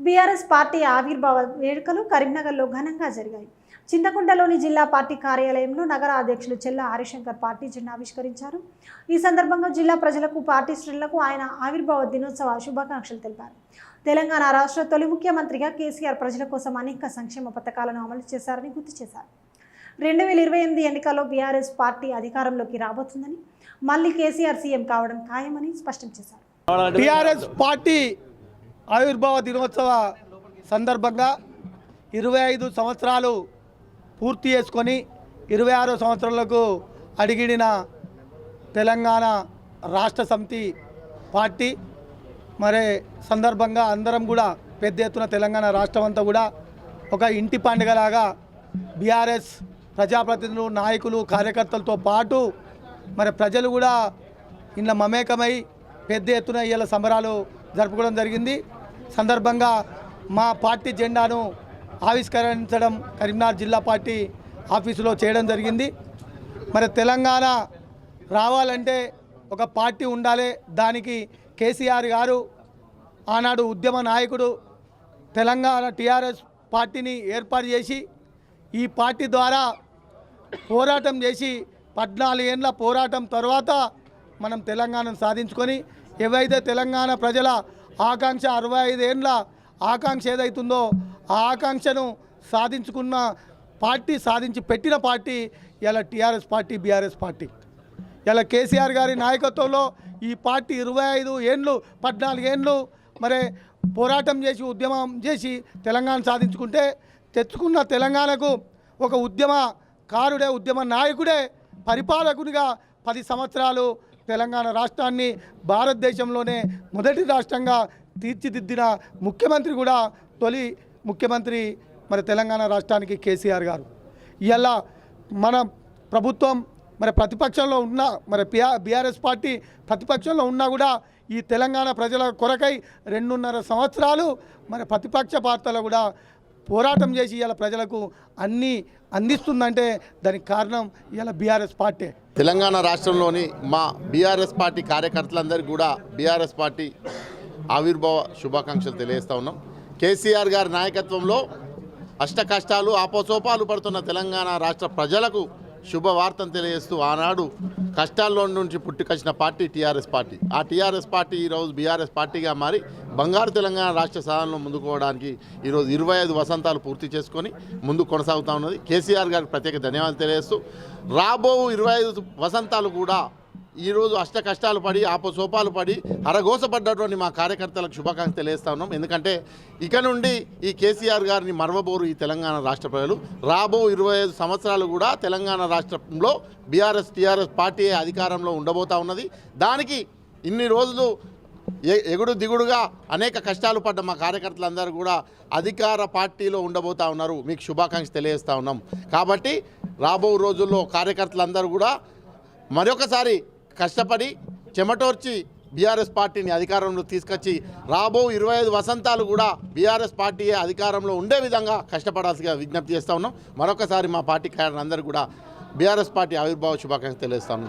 BRS party ఆవిర్భావ వేడుకలు కరీంనగర్లో ఘనంగా జరిగాయి. చింతకుంటలోని జిల్లా పార్టీ కార్యాలయంలో నగర అధ్యక్షులు చెల్ల హరిశంకర్ పార్టీ జెండా ఆవిష్కరించారు. ఈ సందర్భంగా జిల్లా ప్రజలకు, పార్టీ శ్రేణులకు ఆయన ఆవిర్భావ దినోత్సవ శుభాకాంక్షలు తెలిపారు. తెలంగాణ రాష్ట్ర తొలి ముఖ్యమంత్రిగా కేసీఆర్ ప్రజల కోసం అనేక సంక్షేమ పథకాలను అమలు చేశారని గుర్తు చేశారు. 2028 ఎన్నికల్లో బీఆర్ఎస్ పార్టీ అధికారంలోకి రాబోతుందని, మళ్లీ కేసీఆర్ సీఎం కావడం ఖాయమని స్పష్టం చేశారు. టీఆర్ఎస్ పార్టీ ఆవిర్భావ దినోత్సవ సందర్భంగా 25 సంవత్సరాలు పూర్తి చేసుకొని 26వ సంవత్సరాలకు అడిగిడిన తెలంగాణ రాష్ట్ర సమితి పార్టీ మరి సందర్భంగా అందరం కూడా పెద్ద ఎత్తున తెలంగాణ రాష్ట్రం అంతా కూడా ఒక ఇంటి పండుగలాగా బీఆర్ఎస్ ప్రజాప్రతినిధులు, నాయకులు, కార్యకర్తలతో పాటు మరి ప్రజలు కూడా ఇళ్ళ మమేకమై పెద్ద ఎత్తున ఇవాళ సంబరాలు జరుపుకోవడం జరిగింది. సందర్భంగా మా పార్టీ జెండాను ఆవిష్కరించడం కరీంనగర్ జిల్లా పార్టీ ఆఫీసులో చేయడం జరిగింది. మరి తెలంగాణ రావాలంటే ఒక పార్టీ ఉండాలి. దానికి కేసీఆర్ గారు ఆనాడు ఉద్యమ నాయకుడు తెలంగాణ టీఆర్ఎస్ పార్టీని ఏర్పాటు చేసి ఈ పార్టీ ద్వారా పోరాటం చేసి 14 ఏళ్ళ పోరాటం తర్వాత మనం తెలంగాణను సాధించుకొని ఏవైతే తెలంగాణ ప్రజల ఆకాంక్ష 65 ఏళ్ళ ఆకాంక్ష ఏదైతుందో ఆ ఆకాంక్షను సాధించుకున్న పార్టీ, సాధించి పెట్టిన పార్టీ ఇలా టీఆర్ఎస్ పార్టీ, బీఆర్ఎస్ పార్టీ. ఇలా కేసీఆర్ గారి నాయకత్వంలో ఈ పార్టీ 25 ఏళ్ళు 14 ఏళ్ళు మరి పోరాటం చేసి ఉద్యమం చేసి తెలంగాణ సాధించుకుంటే తెచ్చుకున్న తెలంగాణకు ఒక ఉద్యమకారుడే, ఉద్యమ నాయకుడే పరిపాలకునిగా 10 సంవత్సరాలు తెలంగాణ రాష్ట్రాన్ని భారతదేశంలోనే మొదటి రాష్ట్రంగా తీర్చిదిద్దిన ముఖ్యమంత్రి కూడా తొలి ముఖ్యమంత్రి మరి తెలంగాణ రాష్ట్రానికి కేసీఆర్ గారు. ఇలా మన ప్రభుత్వం మరి ప్రతిపక్షంలో ఉన్న మరి బీఆర్ఎస్ పార్టీ ప్రతిపక్షంలో ఉన్నా కూడా ఈ తెలంగాణ ప్రజల కొరకై 2.5 సంవత్సరాలు మరి ప్రతిపక్ష పార్టీలో కూడా పోరాటం చేసి ఇలా ప్రజలకు అన్నీ అందిస్తుందంటే దానికి కారణం ఇలా బీఆర్ఎస్ పార్టీ. తెలంగాణ రాష్ట్రంలోని మా బీఆర్ఎస్ పార్టీ కార్యకర్తలందరికీ కూడా బీఆర్ఎస్ పార్టీ ఆవిర్భావ శుభాకాంక్షలు తెలియజేస్తూ ఉన్నాం. కేసీఆర్ గారి నాయకత్వంలో అష్ట కష్టాలు ఆపోసోపాలు పడుతున్న తెలంగాణ రాష్ట్ర ప్రజలకు శుభవార్తను తెలియజేస్తూ ఆనాడు కష్టాల్లో నుంచి పుట్టుకొచ్చిన పార్టీ టీఆర్ఎస్ పార్టీ. ఆ టీఆర్ఎస్ పార్టీ ఈరోజు బీఆర్ఎస్ పార్టీగా మారి బంగారు తెలంగాణ రాష్ట్ర సాధనలో ముందుకోవడానికి ఈరోజు 25 వసంతాలు పూర్తి చేసుకొని ముందుకు కొనసాగుతూ ఉన్నది. కేసీఆర్ గారికి ప్రత్యేక ధన్యవాదాలు తెలియజేస్తూ రాబో 25 వసంతాలు కూడా ఈరోజు అష్ట కష్టాలు పడి ఆపోసోపాలు పడి అరగోసపడ్డటువంటి మా కార్యకర్తలకు శుభాకాంక్షలు తెలియజేస్తా ఉన్నాం. ఎందుకంటే ఇక నుండి ఈ కేసీఆర్ గారిని మరవబోరు ఈ తెలంగాణ రాష్ట్ర ప్రజలు. రాబో 25 సంవత్సరాలు కూడా తెలంగాణ రాష్ట్రంలో బీఆర్ఎస్ టీఆర్ఎస్ పార్టీ అధికారంలో ఉండబోతా ఉన్నది. దానికి ఇన్ని రోజులు ఎగుడు దిగుడుగా అనేక కష్టాలు పడ్డ మా కార్యకర్తలందరూ కూడా అధికార పార్టీలో ఉండబోతా ఉన్నారు. మీకు శుభాకాంక్షలు తెలియజేస్తా ఉన్నాం. కాబట్టి రాబో రోజుల్లో కార్యకర్తలందరూ కూడా మరొకసారి కష్టపడి చెమటోర్చి బీఆర్ఎస్ పార్టీని అధికారంలో తీసుకొచ్చి రాబో 25 వసంతాలు కూడా బీఆర్ఎస్ పార్టీయే అధికారంలో ఉండే విధంగా కష్టపడాల్సిగా విజ్ఞప్తి చేస్తూ ఉన్నాం. మరొకసారి మా పార్టీ కార్యకర్తలందరూ కూడా బీఆర్ఎస్ పార్టీ ఆవిర్భావ శుభాకాంక్షలు తెలియజేస్తా ఉన్నాం.